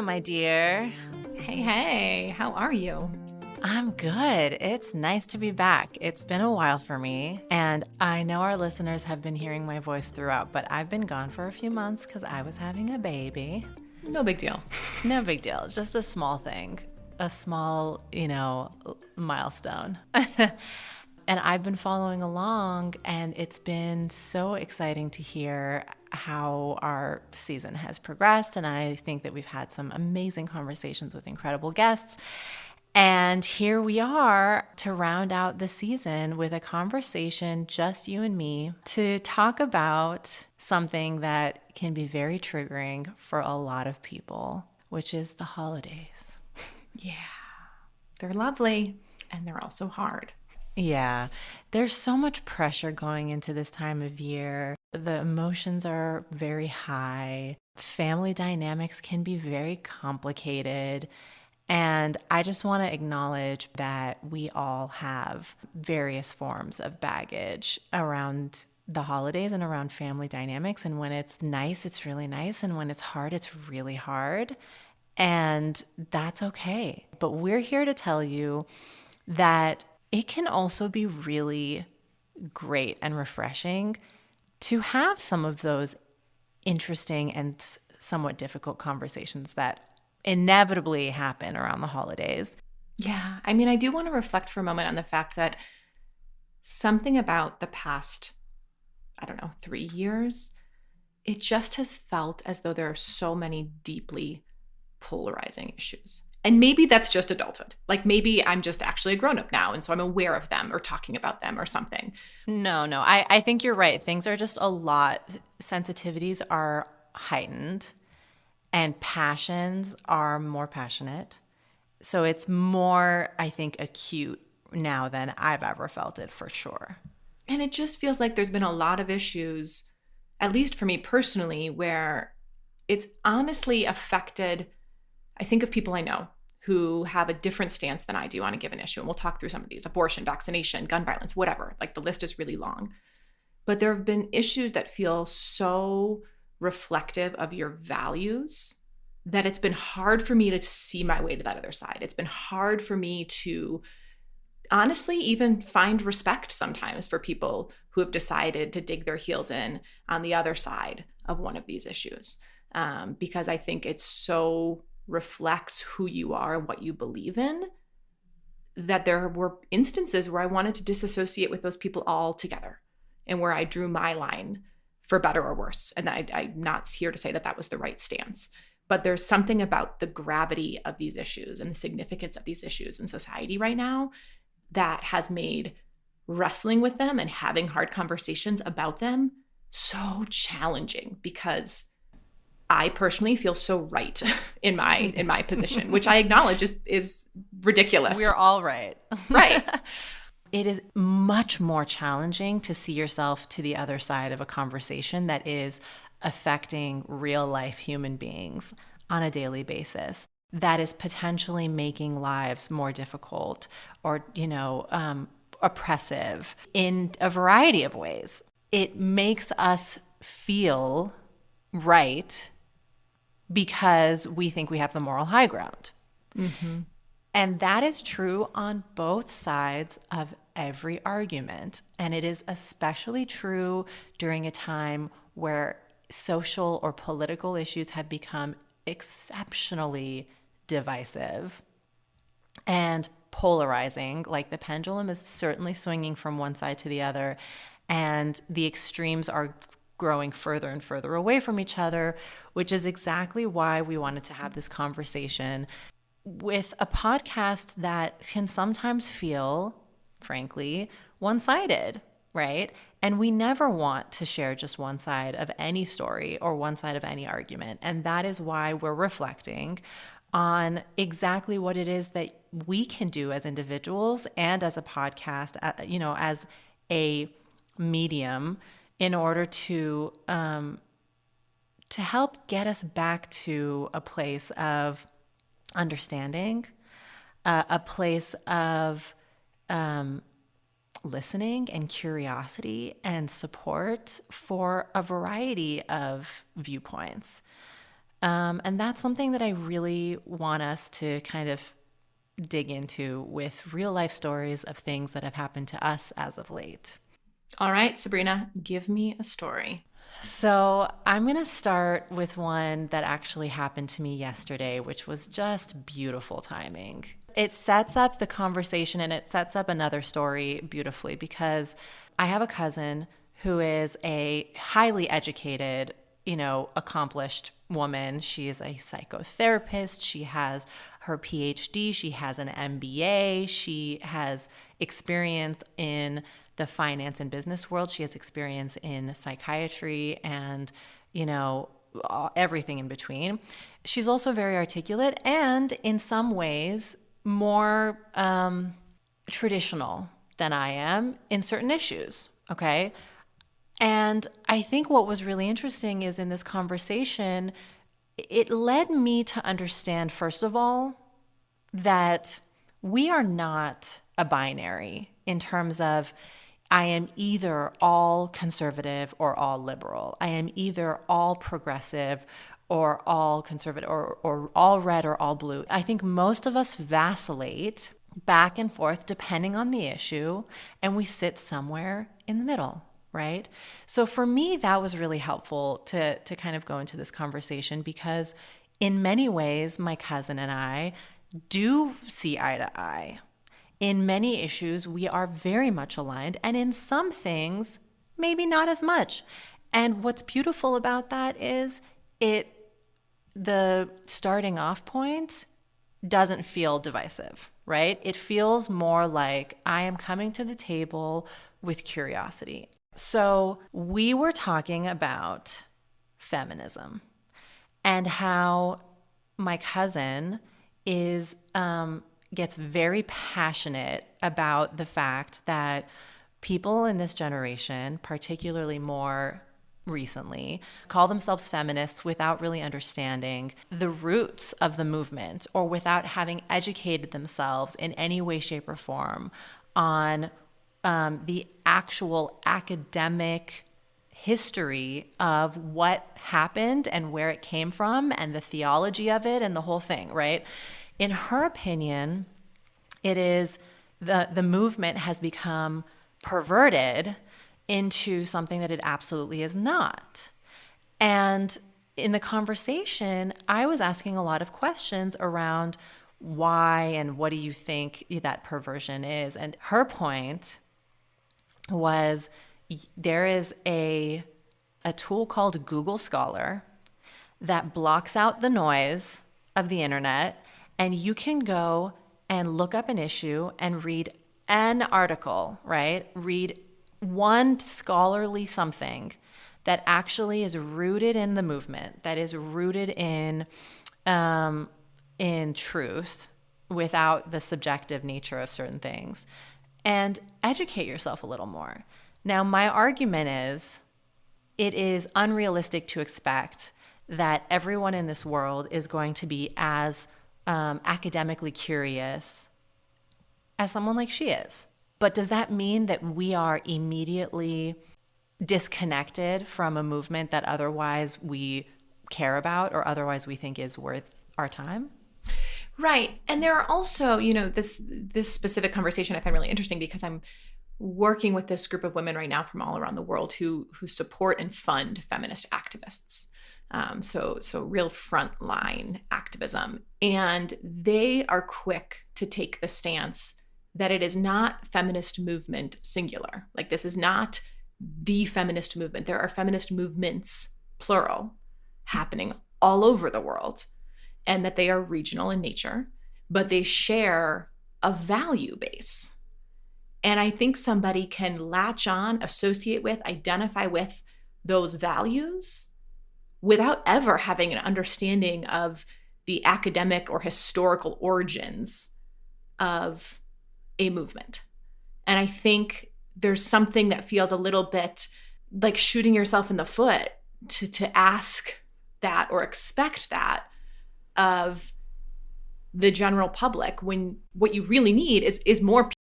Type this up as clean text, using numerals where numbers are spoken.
my dear. Hey, how are you? I'm good. It's nice to be back. It's been a while for me, and I know our listeners have been hearing my voice throughout, but I've been gone for a few months because I was having a baby. No big deal. No big deal. Just a small thing. A small, milestone. And I've been following along, and it's been so exciting to hear how our season has progressed. And I think that we've had some amazing conversations with incredible guests. And here we are to round out the season with a conversation, just you and me, to talk about something that can be very triggering for a lot of people, which is the holidays. Yeah, they're lovely, and they're also hard. Yeah, there's so much pressure going into this time of year. The emotions are very high. Family dynamics can be very complicated. And I just want to acknowledge that we all have various forms of baggage around the holidays and around family dynamics. And when it's nice, it's really nice. And when it's hard, it's really hard. And that's okay. But we're here to tell you that it can also be really great and refreshing to have some of those interesting and somewhat difficult conversations that inevitably happen around the holidays. Yeah, I do want to reflect for a moment on the fact that something about the past, 3 years, it just has felt as though there are so many deeply polarizing issues. And maybe that's just adulthood. Like maybe I'm just actually a grown-up now, and so I'm aware of them or talking about them or something. No, I think you're right. Things are just a lot. Sensitivities are heightened and passions are more passionate. So it's more, I think, acute now than I've ever felt it, for sure. And it just feels like there's been a lot of issues, at least for me personally, where it's honestly affected. I think of people I know who have a different stance than I do on a given issue. And we'll talk through some of these: abortion, vaccination, gun violence, whatever. Like the list is really long. But there have been issues that feel so reflective of your values that it's been hard for me to see my way to that other side. It's been hard for me to honestly even find respect sometimes for people who have decided to dig their heels in on the other side of one of these issues. Because I think it so reflects who you are and what you believe in, that there were instances where I wanted to disassociate with those people altogether and where I drew my line, for better or worse. And I'm not here to say that that was the right stance. But there's something about the gravity of these issues and the significance of these issues in society right now that has made wrestling with them and having hard conversations about them so challenging, because I personally feel so right in my position, which I acknowledge is ridiculous. We're all right. Right. It is much more challenging to see yourself to the other side of a conversation that is affecting real life human beings on a daily basis, that is potentially making lives more difficult or, oppressive in a variety of ways. It makes us feel right because we think we have the moral high ground. Mm-hmm. And that is true on both sides of every argument. And it is especially true during a time where social or political issues have become exceptionally divisive and polarizing. Like the pendulum is certainly swinging from one side to the other, and the extremes are growing further and further away from each other, which is exactly why we wanted to have this conversation with a podcast that can sometimes feel, frankly, one-sided, right? And we never want to share just one side of any story or one side of any argument. And that is why we're reflecting on exactly what it is that we can do as individuals and as a podcast, as a medium, in order to help get us back to a place of understanding, a place of listening and curiosity and support for a variety of viewpoints. And that's something that I really want us to kind of dig into with real life stories of things that have happened to us as of late. All right, Sabrina, give me a story. So I'm going to start with one that actually happened to me yesterday, which was just beautiful timing. It sets up the conversation and it sets up another story beautifully because I have a cousin who is a highly educated, accomplished woman. She is a psychotherapist. She has her PhD. She has an MBA. She has experience in the finance and business world. She has experience in psychiatry and, everything in between. She's also very articulate and in some ways more traditional than I am in certain issues. Okay. And I think what was really interesting is in this conversation, it led me to understand, first of all, that we are not a binary in terms of I am either all conservative or all liberal. I am either all progressive or all conservative or all red or all blue. I think most of us vacillate back and forth depending on the issue, and we sit somewhere in the middle, right? So for me, that was really helpful to kind of go into this conversation because in many ways, my cousin and I do see eye to eye. In many issues, we are very much aligned, and in some things, maybe not as much. And what's beautiful about that is the starting off point doesn't feel divisive, right? It feels more like I am coming to the table with curiosity. So we were talking about feminism and how my cousin is gets very passionate about the fact that people in this generation, particularly more recently, call themselves feminists without really understanding the roots of the movement or without having educated themselves in any way, shape, or form on the actual academic history of what happened and where it came from and the theology of it and the whole thing, right? In her opinion, it is the movement has become perverted into something that it absolutely is not. And in the conversation, I was asking a lot of questions around why and what do you think that perversion is? And her point was there is a tool called Google Scholar that blocks out the noise of the internet, and you can go and look up an issue and read an article, right? Read one scholarly something that actually is rooted in the movement, that is rooted in truth without the subjective nature of certain things, and educate yourself a little more. Now, my argument is it is unrealistic to expect that everyone in this world is going to be as academically curious as someone like she is. But does that mean that we are immediately disconnected from a movement that otherwise we care about or otherwise we think is worth our time? Right. And there are also, this specific conversation I find really interesting because I'm working with this group of women right now from all around the world who support and fund feminist activists. So real frontline activism. And they are quick to take the stance that it is not feminist movement singular. Like this is not the feminist movement. There are feminist movements, plural, happening all over the world, and that they are regional in nature, but they share a value base. And I think somebody can latch on, associate with, identify with those values without ever having an understanding of the academic or historical origins of a movement. And I think there's something that feels a little bit like shooting yourself in the foot to ask that or expect that of the general public when what you really need is more